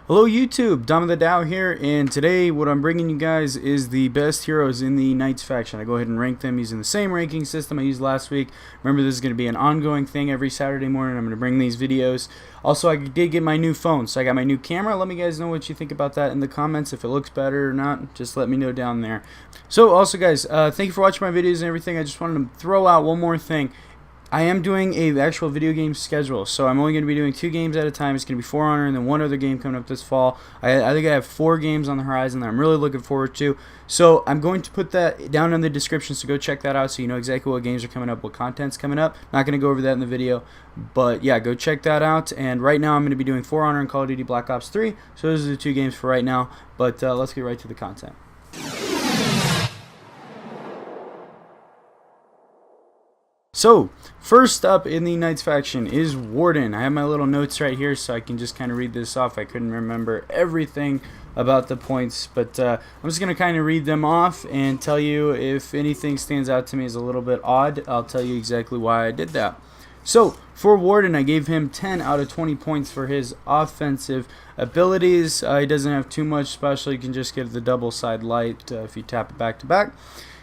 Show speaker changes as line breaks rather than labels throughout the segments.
Hello YouTube, DomOfTheDao here, and today what I'm bringing you guys is the best heroes in the Knights faction. I go ahead and rank them using the same ranking system I used last week. Remember, this is going to be an ongoing thing every Saturday morning. I'm going to bring these videos. Also, I did get my new phone, so I got my new camera. Let me guys know what you think about that in the comments. If it looks better or not, just let me know down there. So also guys, thank you for watching my videos and everything. I just wanted to throw out one more thing. I am doing a actual video game schedule, so I'm only going to be doing 2 games at a time. It's going to be For Honor and then one other game coming up this fall. I think I have 4 games on the horizon that I'm really looking forward to. So I'm going to put that down in the description, so go check that out so you know exactly what games are coming up, what content's coming up. Not going to go over that in the video, but yeah, go check that out. And right now I'm going to be doing For Honor and Call of Duty Black Ops 3. So those are the 2 games for right now, but let's get right to the content. So, first up in the Knights faction is Warden. I have my little notes right here so I can just kind of read this off. I couldn't remember everything about the points, but I'm just going to kind of read them off and tell you if anything stands out to me as a little bit odd. I'll tell you exactly why I did that. So, for Warden, I gave him 10 out of 20 points for his offensive abilities. He doesn't have too much special. You can just get the double side light if you tap it back to back.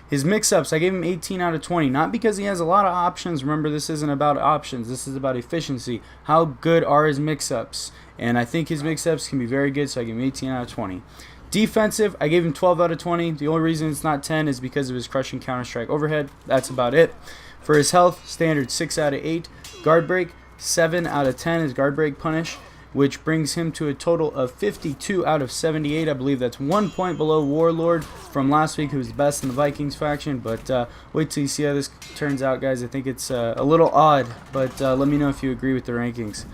His mix-ups, I gave him 18 out of 20, not because he has a lot of options. Remember, this isn't about options. This is about efficiency. How good are his mix-ups? And I think his mix-ups can be very good, so I give him 18 out of 20. Defensive, I gave him 12 out of 20. The only reason it's not 10 is because of his crushing Counter-Strike overhead. That's about it. For his health, standard 6 out of 8. Guard break, 7 out of 10 is guard break punish, which brings him to a total of 52 out of 78. I believe that's 1 point below Warlord from last week, who was the best in the Vikings faction. But wait till you see how this turns out, guys. I think it's a little odd, but let me know if you agree with the rankings.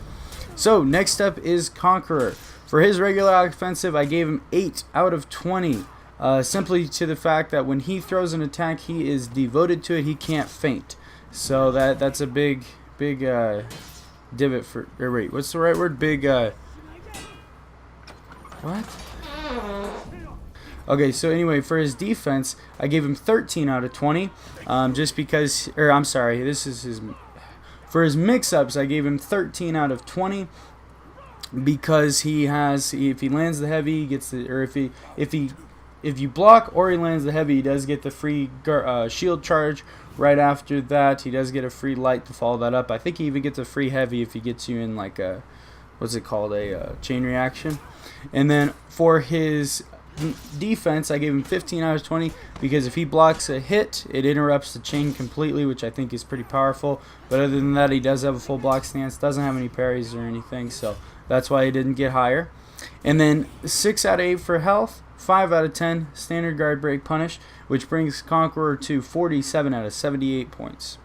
So next up is Conqueror. For his regular offensive, I gave him 8 out of 20. Simply to the fact that when he throws an attack, he is devoted to it. He can't feint. So that's a big divot for, or wait, what's the right word? Big, what? Okay, so anyway, for his defense, I gave him 13 out of 20, just because, or I'm sorry, this is his, for his mix-ups, I gave him 13 out of 20, because he has, if he lands the heavy, he gets the, or if you block or he lands the heavy, he does get the free shield charge. Right after that, he does get a free light to follow that up. I think he even gets a free heavy if he gets you in like a, what's it called, a chain reaction. And then for his defense, I gave him 15 out of 20 because if he blocks a hit, it interrupts the chain completely, which I think is pretty powerful. But other than that, he does have a full block stance, doesn't have any parries or anything, so that's why he didn't get higher. And then 6 out of 8 for health, 5 out of 10 standard guard break punish, which brings Conqueror to 47 out of 78 points.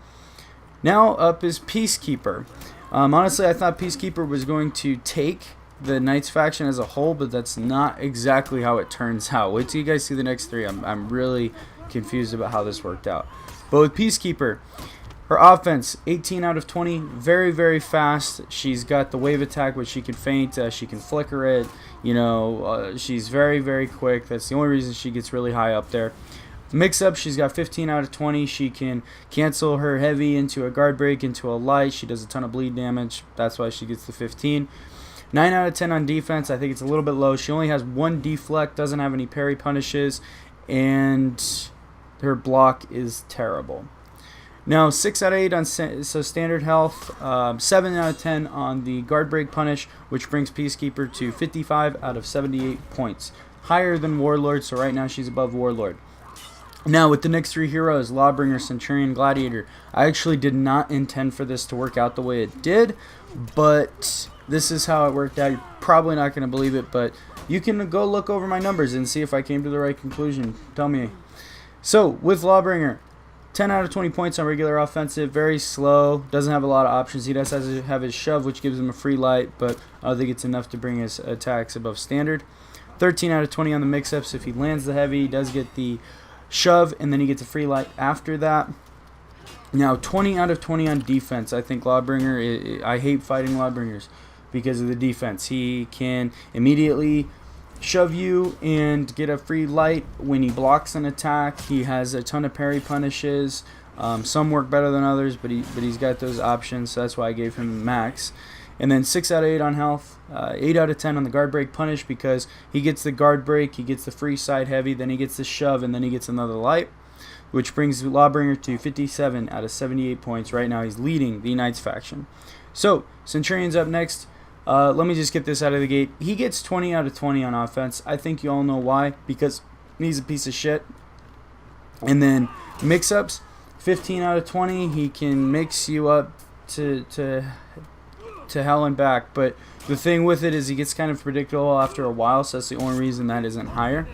Now up is Peacekeeper. Honestly, I thought Peacekeeper was going to take the Knights faction as a whole, but that's not exactly how it turns out. Wait till you guys see the next 3. I'm really confused about how this worked out. But with Peacekeeper, her offense, 18 out of 20, very, very fast. She's got the wave attack, which she can feint, she can flicker it. You know, she's very, very quick. That's the only reason she gets really high up there. Mix-up, she's got 15 out of 20. She can cancel her heavy into a guard break, into a light. She does a ton of bleed damage. That's why she gets the 15. 9 out of 10 on defense. I think it's a little bit low. She only has 1 deflect, doesn't have any parry punishes, and her block is terrible. Now, 6 out of 8 on standard health, 7 out of 10 on the guard break punish, which brings Peacekeeper to 55 out of 78 points. Higher than Warlord, so right now she's above Warlord. Now, with the next 3 heroes, Lawbringer, Centurion, Gladiator, I actually did not intend for this to work out the way it did, but this is how it worked out. You're probably not going to believe it, but you can go look over my numbers and see if I came to the right conclusion. Tell me. So, with Lawbringer, 10 out of 20 points on regular offensive, very slow, doesn't have a lot of options. He does have his shove, which gives him a free light, but I don't think it's enough to bring his attacks above standard. 13 out of 20 on the mix-ups. If he lands the heavy, he does get the shove, and then he gets a free light after that. Now, 20 out of 20 on defense. I think Lawbringer, I hate fighting Lawbringers because of the defense. He can immediately shove you and get a free light when he blocks an attack. He has a ton of parry punishes. Some work better than others, but he's got those options, so that's why I gave him max. And then 6 out of 8 on health, 8 out of 10 on the guard break punish, because he gets the guard break, he gets the free side heavy, then he gets the shove, and then he gets another light, which brings Lawbringer to 57 out of 78 points. Right now he's leading the Knights faction. So Centurion's up next. Let me just get this out of the gate. He gets 20 out of 20 on offense. I think you all know why, because he's a piece of shit. And then mix-ups, 15 out of 20. He can mix you up to hell and back. But the thing with it is he gets kind of predictable after a while, so that's the only reason that isn't higher.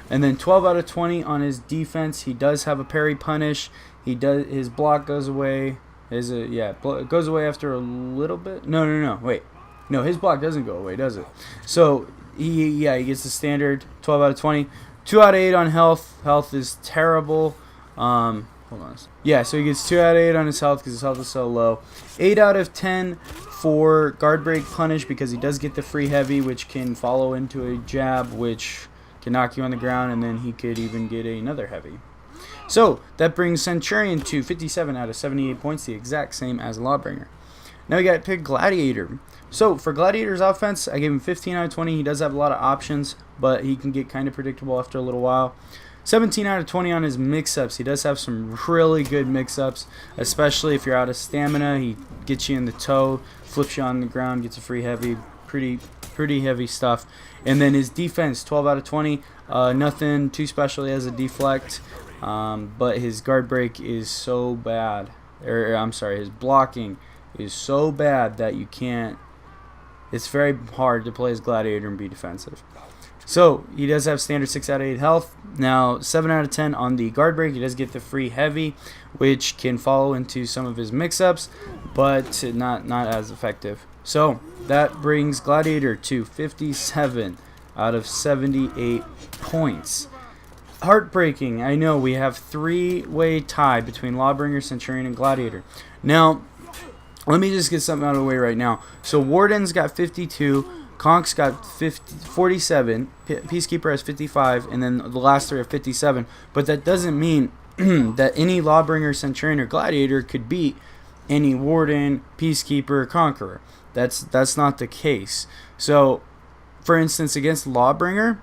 And then 12 out of 20 on his defense. He does have a parry punish. His block goes away. It goes away after a little bit. No, wait. No, his block doesn't go away, does it? So he gets the standard 12 out of 20. 2 out of 8 on health. Health is terrible. Hold on. Yeah, so he gets 2 out of 8 on his health because his health is so low. 8 out of 10 for guard break punish, because he does get the free heavy, which can follow into a jab, which can knock you on the ground, and then he could even get another heavy. So that brings Centurion to 57 out of 78 points, the exact same as Lawbringer. Now we got to pick Gladiator. So for Gladiator's offense, I gave him 15 out of 20. He does have a lot of options, but he can get kind of predictable after a little while. 17 out of 20 on his mix-ups. He does have some really good mix-ups, especially if you're out of stamina. He gets you in the toe, flips you on the ground, gets a free heavy, pretty heavy stuff. And then his defense, 12 out of 20. Nothing too special. He has a deflect, but his guard break is so bad. His blocking is so bad that you can't. It's very hard to play as Gladiator and be defensive. So he does have standard 6 out of 8 health. Now 7 out of 10 on the guard break. He does get the free heavy, which can follow into some of his mix-ups, but not as effective. So that brings Gladiator to 57 out of 78 points. Heartbreaking. I know we have 3-way tie between Lawbringer, Centurion, and Gladiator. Now, let me just get something out of the way right now. So Warden's got 52, Conk's got 47, Peacekeeper has 55, and then the last 3 are 57. But that doesn't mean that any Lawbringer, Centurion, or Gladiator could beat any Warden, Peacekeeper, Conqueror. That's not the case. So, for instance, against Lawbringer,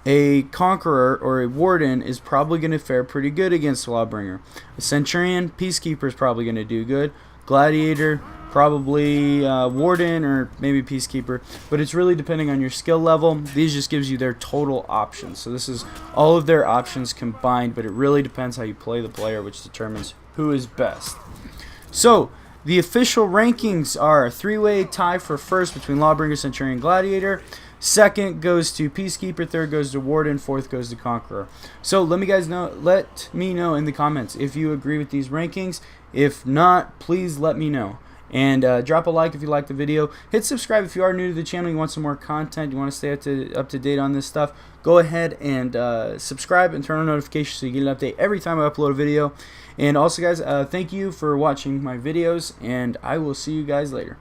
a Conqueror or a Warden is probably going to fare pretty good against Lawbringer. A Centurion, Peacekeeper is probably going to do good. Gladiator, probably Warden, or maybe Peacekeeper. But it's really depending on your skill level. These just gives you their total options. So this is all of their options combined, but it really depends how you play the player, which determines who is best. So the official rankings are a 3-way tie for first between Lawbringer, Centurion, and Gladiator. Second goes to Peacekeeper, third goes to Warden, fourth goes to Conqueror. So let me know in the comments if you agree with these rankings. If not, please let me know. And drop a like if you like the video. Hit subscribe if you are new to the channel. You want some more content. You want to stay up to date on this stuff. Go ahead and subscribe and turn on notifications so you get an update every time I upload a video. And also, guys, thank you for watching my videos, and I will see you guys later.